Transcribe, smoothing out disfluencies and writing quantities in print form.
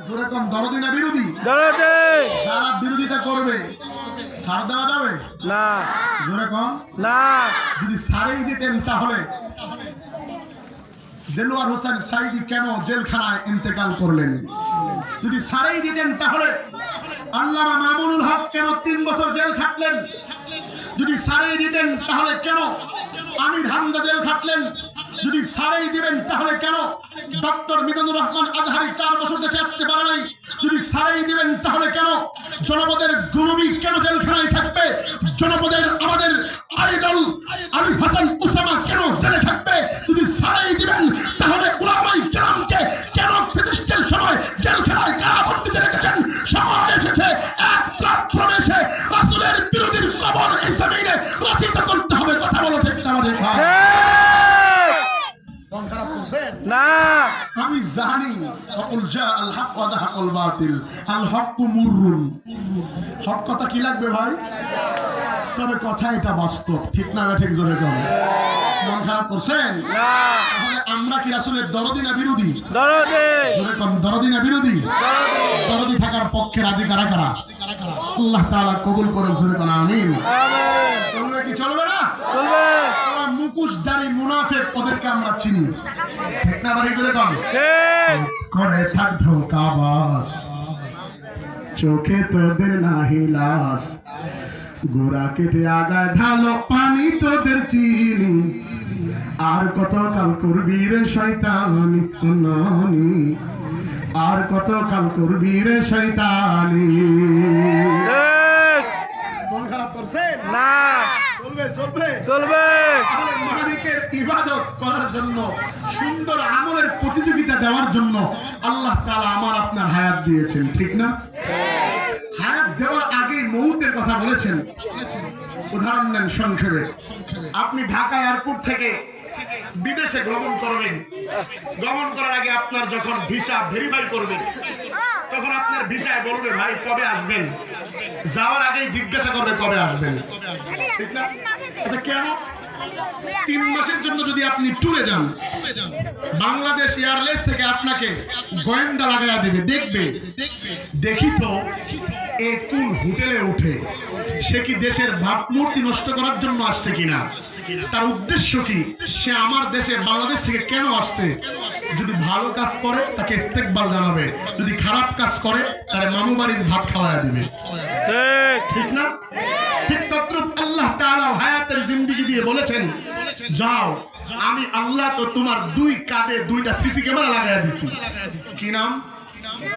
যেরকম দরদি না বিরোধী? দরদি। যারা বিরোধিতা করবে ছাড় দেওয়া যাবে না। যেরকম না। যদি ছাড়েই দিতেন তাহলে দেলোয়ার হোসেন সাইদি কেন জেলখানায় ইন্তেকাল করলেন? যদি ছাড়েই দিতেন তাহলে আল্লামা মামুনুল হক কেন 3 বছর জেল খাটলেন? যদি ছাড়েই দিতেন তাহলে কেন আমির হামজা জেল খাটলেন? যদি ছাড়েই দিবেন তাহলে কেন ডক্টর মিজানুর রহমান আজহারি 4 বছর দেশে আসতে পারে নাই? যদি ছাড়েই দিবেন তাহলে কেন জনপদের গুলবি কেন জেলখানায় থাকবে? জনপদের আমাদের আইডল আলী হাসান উসামা কেন জেলে থাকবে? যদি ছাড়েই দিবেন তাহলে উলামায়ে কেরামকে কেন ফিজিস্টের সময় জেলখানায় কারাবন্দীতে রেখেছেন? সময় এসেছে এক প্ল্যাটফর্মে এসে রাসূলের বিরোধীর কবর এই জমিনে রচিত করতে হবে। কথা বলো ঠিক না? আমাদের মন খারাপ করছেন না। আমি জানি আকুল জা আল হক ওয়া যাহাকাল বাতিল আল হক মুররুন। হক কথা কি লাগবে ভাই? তবে কথা এটা বাস্তব, ঠিক না? ঠিক জোরে কর। মন খারাপ করছেন না। তাহলে আমরা কি রাসূলের দরদি না বিরোধী? দরদি। জোরে কর, দরদি না বিরোধী? দরদি থাকার পক্ষে রাজি কারা কারা? আল্লাহ তাআলা কবুল করুন। জোরে কর আমিন। আমিন। চলবে কি চলবে না? চলবে। মুখোশধারী মুনাফিক ওদেরকে আমরা চিনি, ঠিক না? বাড়ি করে কম ঠিক। করে থাক ধোঁকাবাজ, চোখে তোদের নাহি লাশ, গোড়া কেটে আগায় ঢালো পানি তোদের চিনি, আর কত কাল করবি রে শয়তানি নানি, আর কত কাল করবি রে শয়তানি। মন খারাপ করছেন না। চলবে চলবে চলবে। মালিকের ইবাদত করার জন্য, সুন্দর আমলের প্রতিযোগিতা দেওয়ার জন্য আল্লাহ তাআলা আমার আপনার হায়াত দিয়েছেন, ঠিক না? হায়াত দেওয়ার আগে মৌতের কথা বলেছেন। উদাহরণ নেন সংক্ষেপে। আপনি ঢাকা এয়ারপোর্ট থেকে বিদেশে গমন করবেন। গমন করার আগে আপনার যখন ভিসা ভেরিফাই করবেন, তখন আপনার ভিসায় বলবে ভাই কবে আসবেন। যাওয়ার আগেই জিজ্ঞাসা করবে কবে আসবেন, ঠিক না? আচ্ছা কেন? 3 মাসের জন্য যদি আপনি ট্যুরে যান, বাংলাদেশ এয়ারলাইন্স থেকে আপনাকে গোয়েন্দা লাগাইয়া দিবে, দেখবে দেখি তো এ কোন হোটেলে উঠে, সে কি দেশের ভাবমূর্তি নষ্ট করার জন্য আসছে কিনা, তার উদ্দেশ্য কি, সে আমার দেশে বাংলাদেশ থেকে কেন আসছে। যদি ভালো কাজ করে তাকে ইস্তেকবাল জানাবে, যদি খারাপ কাজ করে তার মামু বাড়ির ভাত খাওয়াইয়া দিবে, ঠিক না? ঠিক তদ্রুপ আল্লাহ তাআলা হায়াতের জিন্দেগি দিয়ে বলেছেন, যাও আমি আল্লাহ তো তোমার 2 কাঁধে 2টা সিসি ক্যামেরা লাগাইয়া দিচ্ছি। কি নাম?